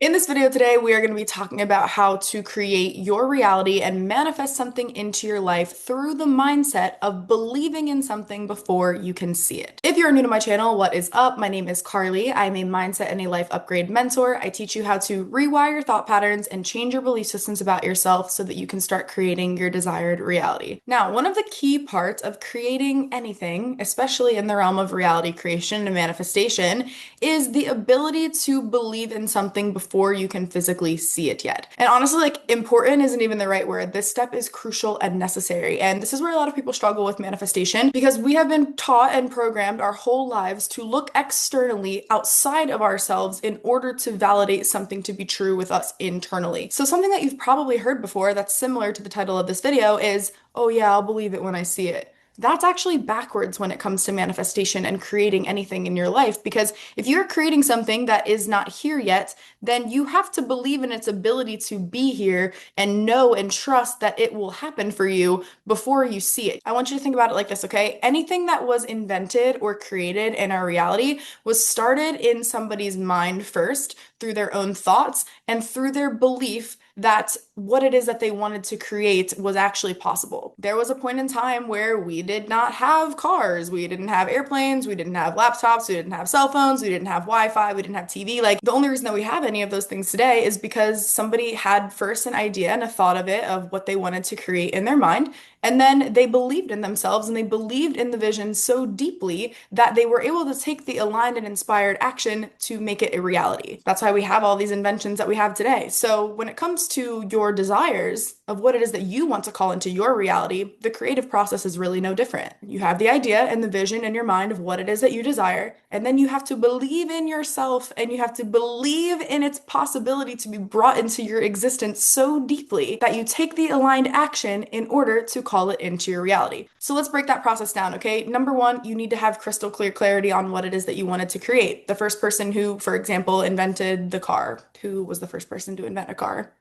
In this video today, we are going to be talking about how to create your reality and manifest something into your life through the mindset of believing in something before you can see it. If you're new to my channel, what is up? My name is Carly. I'm a mindset and a life upgrade mentor. I teach you how to rewire your thought patterns and change your belief systems about yourself so that you can start creating your desired reality. Now, one of the key parts of creating anything, especially in the realm of reality creation and manifestation, is the ability to believe in something before you can physically see it yet. And honestly, like important isn't even the right word. This step is crucial and necessary. And this is where a lot of people struggle with manifestation because we have been taught and programmed our whole lives to look externally outside of ourselves in order to validate something to be true with us internally. So something that you've probably heard before that's similar to the title of this video is, oh yeah, I'll believe it when I see it. That's actually backwards when it comes to manifestation and creating anything in your life. Because if you're creating something that is not here yet, then you have to believe in its ability to be here and know and trust that it will happen for you before you see it. I want you to think about it like this, okay? Anything that was invented or created in our reality was started in somebody's mind first through their own thoughts and through their belief that what it is that they wanted to create was actually possible. There was a point in time where we did not have cars, we didn't have airplanes, we didn't have laptops, we didn't have cell phones, we didn't have Wi-Fi, we didn't have TV. Like the only reason that we have any of those things today is because somebody had first an idea and a thought of it of what they wanted to create in their mind. And then they believed in themselves and they believed in the vision so deeply that they were able to take the aligned and inspired action to make it a reality. That's why we have all these inventions that we have today. So when it comes to your desires of what it is that you want to call into your reality, the creative process is really no different. You have the idea and the vision in your mind of what it is that you desire, and then you have to believe in yourself and you have to believe in its possibility to be brought into your existence so deeply that you take the aligned action in order to call it into your reality. So let's break that process down, okay? Number one, you need to have crystal clear clarity on what it is that you wanted to create. The first person who, for example, invented the car. Who was the first person to invent a car?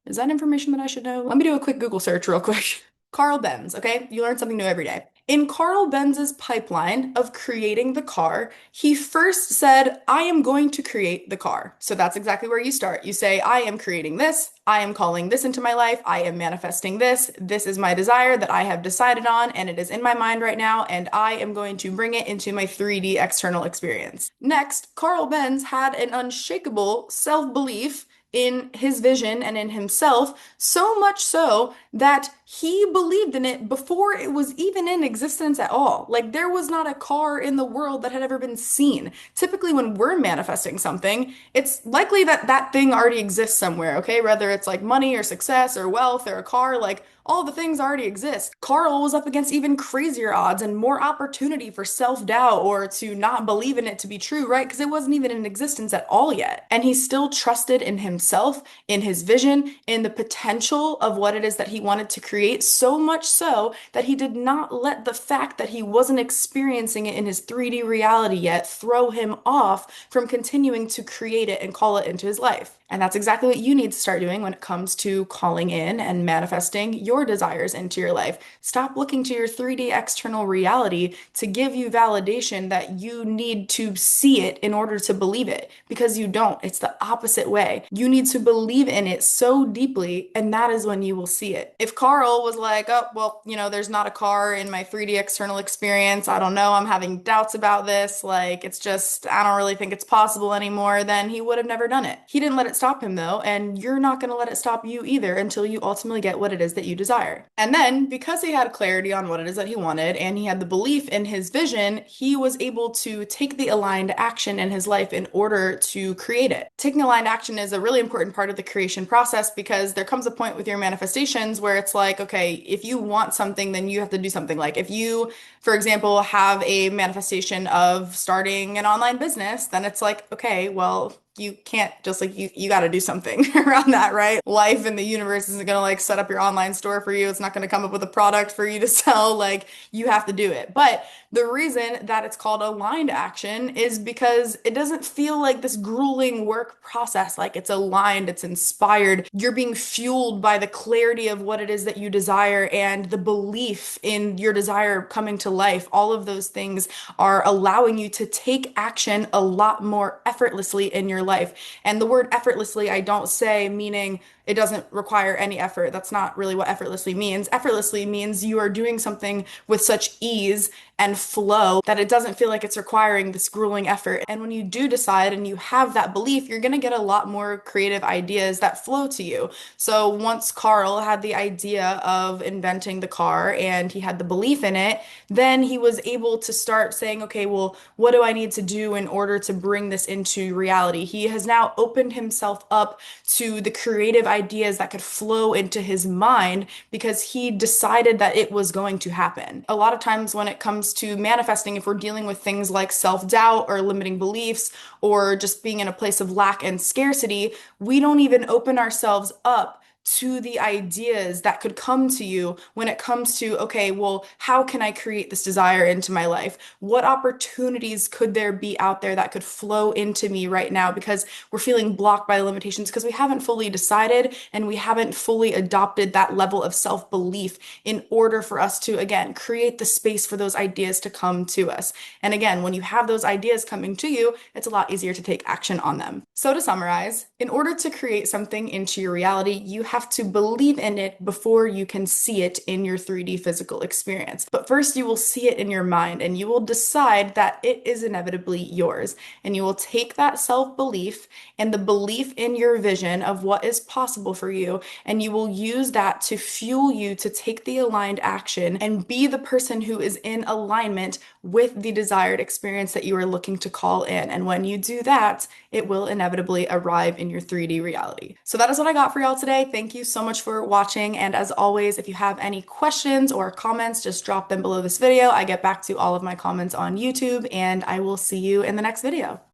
Is that information that I should know? Let me do a quick Google search real quick. Carl Benz, okay? You learn something new every day. In Carl Benz's pipeline of creating the car, he first said, I am going to create the car. So that's exactly where you start. You say, I am creating this. I am calling this into my life. I am manifesting this. This is my desire that I have decided on, and it is in my mind right now, and I am going to bring it into my 3D external experience. Next, Carl Benz had an unshakable self-belief in his vision and in himself, so much so that he believed in it before it was even in existence at all. Like there was not a car in the world that had ever been seen. Typically, when we're manifesting something, it's likely that that thing already exists somewhere, okay? Whether it's like money or success or wealth or a car, like all the things already exist. Carl was up against even crazier odds and more opportunity for self-doubt or to not believe in it to be true, right? Because it wasn't even in existence at all yet. And he still trusted in himself, in his vision, in the potential of what it is that he wanted to create, so much so that he did not let the fact that he wasn't experiencing it in his 3D reality yet throw him off from continuing to create it and call it into his life. And that's exactly what you need to start doing when it comes to calling in and manifesting your desires into your life. Stop looking to your 3D external reality to give you validation that you need to see it in order to believe it, because you don't. It's the opposite way. You need to believe in it so deeply, and that is when you will see it. If Carl was like, oh, well, there's not a car in my 3D external experience. I don't know. I'm having doubts about this. Like, it's just, I don't really think it's possible anymore, then he would have never done it. He didn't let it stop him though, and you're not going to let it stop you either until you ultimately get what it is that you desire. And then, because he had clarity on what it is that he wanted and he had the belief in his vision, he was able to take the aligned action in his life in order to create it. Taking aligned action is a really important part of the creation process because there comes a point with your manifestations where it's like, okay, if you want something, then you have to do something. Like if you, for example, have a manifestation of starting an online business, then it's like, okay, well, you can't just like you got to do something around that, right? Life and the universe isn't going to like set up your online store for you. It's not going to come up with a product for you to sell. Like you have to do it. But the reason that it's called aligned action is because it doesn't feel like this grueling work process. Like it's aligned, it's inspired. You're being fueled by the clarity of what it is that you desire and the belief in your desire coming to life. All of those things are allowing you to take action a lot more effortlessly in your your life. And the word effortlessly, I don't say meaning it doesn't require any effort. That's not really what effortlessly means. Effortlessly means you are doing something with such ease and flow that it doesn't feel like it's requiring this grueling effort. And when you do decide and you have that belief, you're going to get a lot more creative ideas that flow to you. So once Carl had the idea of inventing the car and he had the belief in it, then he was able to start saying, okay, well, what do I need to do in order to bring this into reality? He has now opened himself up to the creative ideas that could flow into his mind because he decided that it was going to happen. A lot of times when it comes to manifesting, if we're dealing with things like self-doubt or limiting beliefs or just being in a place of lack and scarcity, we don't even open ourselves up to the ideas that could come to you when it comes to, okay, well, how can I create this desire into my life? What opportunities could there be out there that could flow into me right now? Because we're feeling blocked by the limitations because we haven't fully decided and we haven't fully adopted that level of self-belief in order for us to, again, create the space for those ideas to come to us. And again, when you have those ideas coming to you, it's a lot easier to take action on them. So to summarize, in order to create something into your reality, you have to believe in it before you can see it in your 3D physical experience. But first, you will see it in your mind and you will decide that it is inevitably yours. And you will take that self-belief and the belief in your vision of what is possible for you, and you will use that to fuel you to take the aligned action and be the person who is in alignment with the desired experience that you are looking to call in. And when you do that, it will inevitably arrive in your 3D reality. So that is what I got for y'all today. Thank you so much for watching. And as always, if you have any questions or comments, just drop them below this video. I get back to all of my comments on YouTube, and I will see you in the next video.